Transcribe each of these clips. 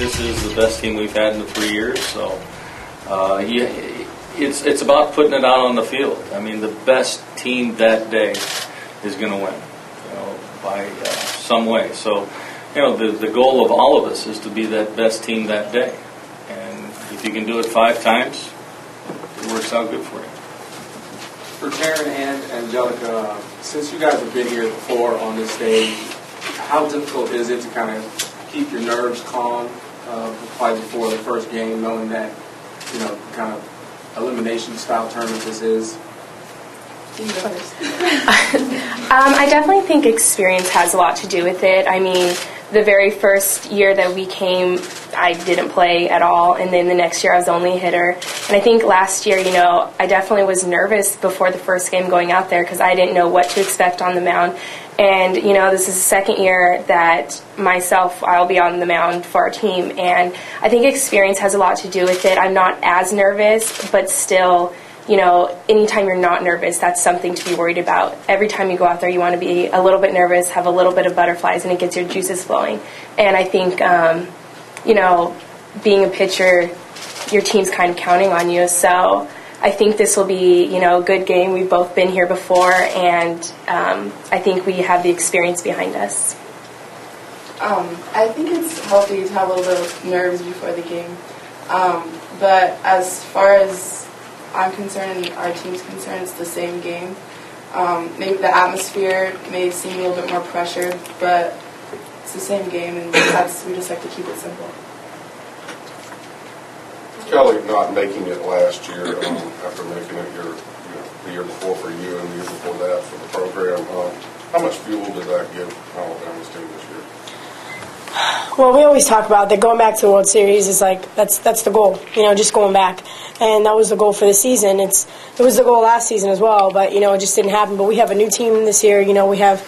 this is the best team we've had in the 3 years. So it's about putting it out on the field. I mean, the best team that day is going to win, by some way. So, the goal of all of us is to be that best team that day. And if you can do it 5 times, it works out good for you. For Taryn and Angelica, since you guys have been here before on this stage, how difficult is it to kind of keep your nerves calm right before the first game, knowing that, kind of elimination style tournament this is? I definitely think experience has a lot to do with it. I mean, the very first year that we came, I didn't play at all, and then the next year I was only a hitter. And I think last year, I definitely was nervous before the first game going out there because I didn't know what to expect on the mound. And, this is the second year that I'll be on the mound for our team. And I think experience has a lot to do with it. I'm not as nervous, but still, anytime you're not nervous, that's something to be worried about. Every time you go out there, you want to be a little bit nervous, have a little bit of butterflies, and it gets your juices flowing. And I think, being a pitcher, your team's kind of counting on you. So I think this will be, a good game. We've both been here before, and I think we have the experience behind us. I think it's healthy to have a little bit of nerves before the game. But as far as I'm concerned and our team's concerned, it's the same game. Maybe the atmosphere may seem a little bit more pressured, but it's the same game, and we just like to keep it simple. Kelly not making it last year after making it the year before for you and the year before that for the program, how much fuel did that give Alabama's team this year? Well, we always talk about that going back to the World Series is that's the goal, just going back. And that was the goal for the season. It was the goal last season as well, but, it just didn't happen. But we have a new team this year. We have,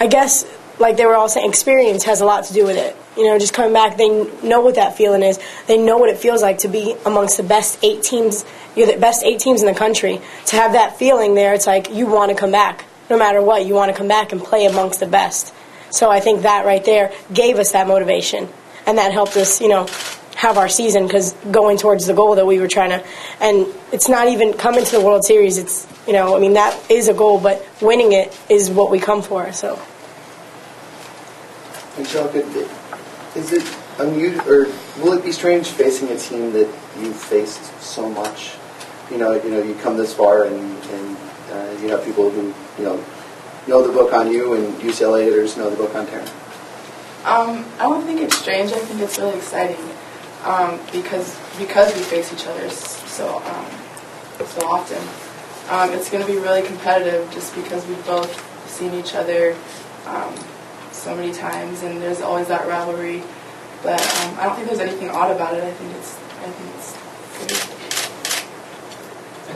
I guess, like they were all saying, experience has a lot to do with it. Just coming back, they know what that feeling is. They know what it feels like to be amongst the best 8 teams. You're the best 8 teams in the country. To have that feeling there, it's like you want to come back. No matter what, you want to come back and play amongst the best. So I think that right there gave us that motivation. And that helped us, have our season because going towards the goal that we were trying to. And it's not even coming to the World Series. It's, that is a goal, but winning it is what we come for. So. Angelica, is it unusual, or will it be strange facing a team that you've faced so much? You come this far and you have people who, know the book on you, and UCLA hitters know the book on Taryn. I don't think it's strange. I think it's really exciting because we face each other so often. It's going to be really competitive just because we've both seen each other so many times, and there's always that rivalry. But I don't think there's anything odd about it. I think it's good.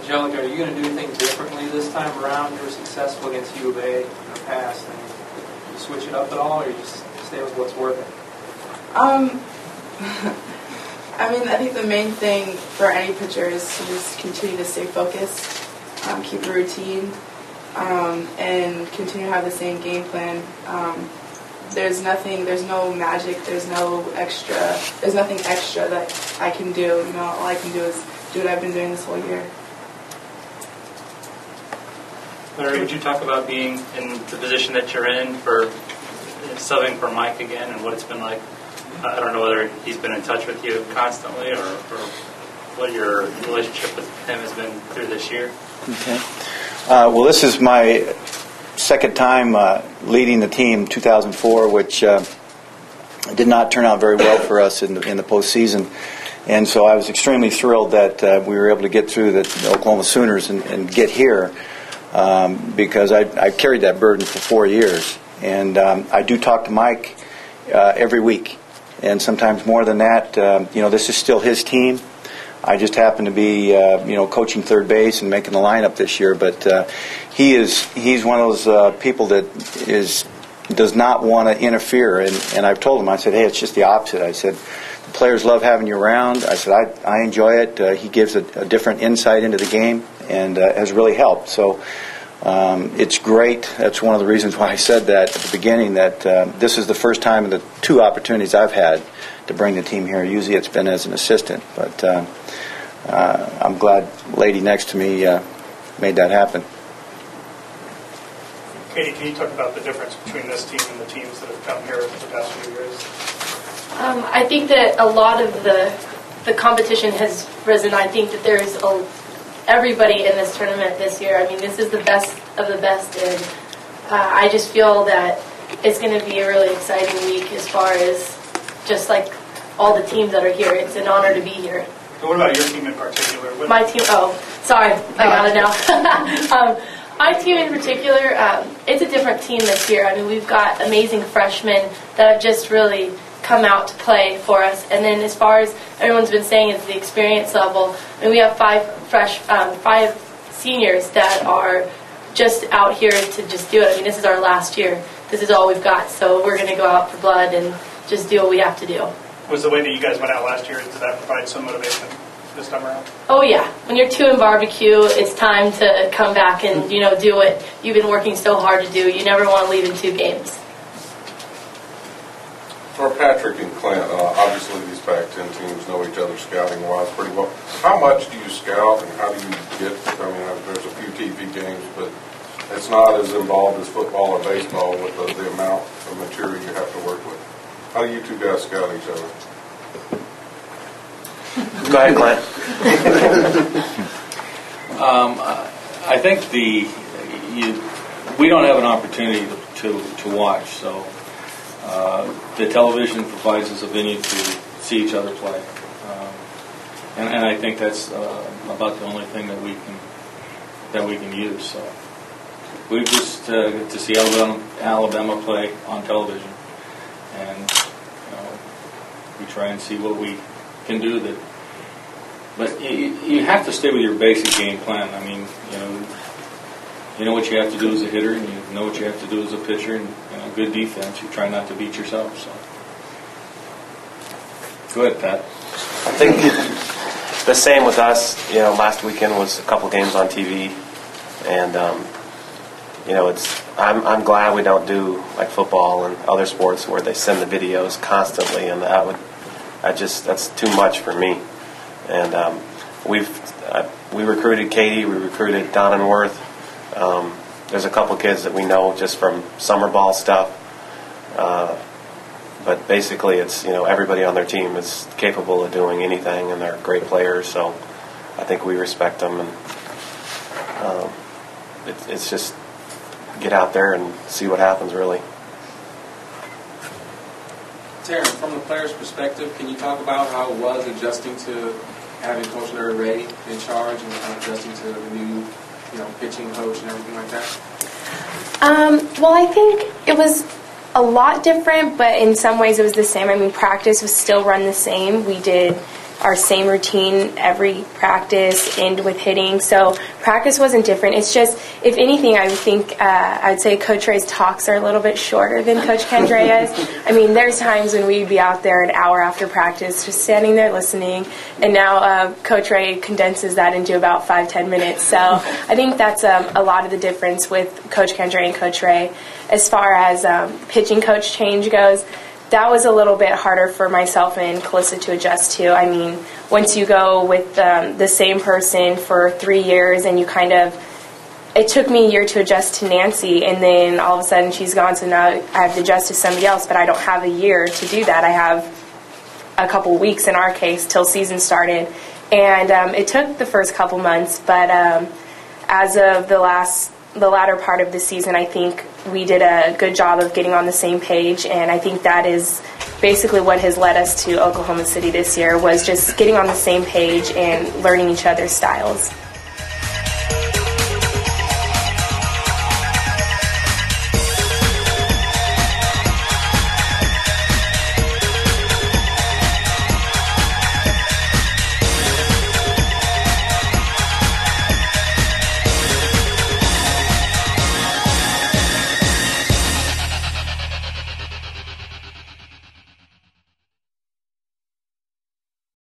Angelica, are you going to do anything differently this time around? You were successful against U of A in the past. And you switch it up at all, or you just stay with what's working? I think the main thing for any pitcher is to just continue to stay focused, keep a routine, and continue to have the same game plan. There's no magic, there's nothing extra that I can do. All I can do is do what I've been doing this whole year. Larry, would you talk about being in the position that you're in for subbing for Mike again and what it's been like? I don't know whether he's been in touch with you constantly or what your relationship with him has been through this year. Okay. Well, this is my second time leading the team, 2004, which did not turn out very well for us in the postseason. And so I was extremely thrilled that we were able to get through the Oklahoma Sooners and get here because I carried that burden for 4 years. And I do talk to Mike every week, and sometimes more than that. This is still his team. I just happen to be, coaching third base and making the lineup this year. But he's one of those people that does not want to interfere. And I've told him, I said, hey, it's just the opposite. I said, the players love having you around. I said, I enjoy it. He gives a different insight into the game and has really helped. So it's great. That's one of the reasons why I said that at the beginning, that this is the first time in the 2 opportunities I've had to bring the team here. Usually it's been as an assistant, but I'm glad lady next to me made that happen. Katie, can you talk about the difference between this team and the teams that have come here the past few years? I think that a lot of the competition has risen. I think that there's everybody in this tournament this year. I mean, this is the best of the best, and I just feel that it's going to be a really exciting week as far as just like all the teams that are here. It's an honor to be here. And what about your team in particular? My team, sorry, I got it now. My team in particular, it's a different team this year. I mean, we've got amazing freshmen that have just really come out to play for us. And then as far as everyone's been saying, it's the experience level. I mean, we have five seniors that are just out here to just do it. I mean, this is our last year. This is all we've got. So we're going to go out for blood and just do what we have to do. Was the way that you guys went out last year, did that provide some motivation this time around? Oh yeah, when you're 2 in barbecue, it's time to come back and do what you've been working so hard to do. You never want to leave in 2 games. For Patrick and Clint, obviously these Pac-10 teams know each other scouting-wise pretty well. How much do you scout and how do you get, I mean, there's a few TV games, but it's not as involved as football or baseball with the amount of material you have to work with. How do you two guys scout each other? Go ahead, Clint. I think we don't have an opportunity to watch, so the television provides us a venue to see each other play, and I think that's about the only thing that we can use. So we just to see Alabama play on television, and we try and see what we can do that. But you have to stay with your basic game plan. I mean, you know what you have to do as a hitter, and you know what you have to do as a pitcher, and good defense. You try not to beat yourself. So, go ahead, Pat. I think the same with us. Last weekend was a couple games on TV, and I'm glad we don't do like football and other sports where they send the videos constantly, and that's too much for me. And we recruited Katie, we recruited Donenworth. There's a couple kids that we know just from summer ball stuff. But basically, it's everybody on their team is capable of doing anything, and they're great players. So I think we respect them, and it's just get out there and see what happens, really. Taryn, from the player's perspective, can you talk about how it was adjusting to having Coach Larry Ray in charge and adjusting to the new, pitching coach and everything like that? Well, I think it was a lot different, but in some ways it was the same. I mean, practice was still run the same. We did our same routine every practice, end with hitting. So practice wasn't different. It's just, if anything, I would think, I'd say Coach Ray's talks are a little bit shorter than Coach Kendrea's. I mean, there's times when we'd be out there an hour after practice just standing there listening, and now Coach Ray condenses that into about 5-10 minutes. So I think that's a lot of the difference with Coach Kendrea and Coach Ray. As far as pitching coach change goes, that was a little bit harder for myself and Calissa to adjust to. I mean, once you go with the same person for 3 years and you it took me a year to adjust to Nancy, and then all of a sudden she's gone, so now I have to adjust to somebody else, but I don't have a year to do that. I have a couple weeks in our case till season started, and it took the first couple months, but as of the latter part of the season, I think we did a good job of getting on the same page, and I think that is basically what has led us to Oklahoma City this year, was just getting on the same page and learning each other's styles.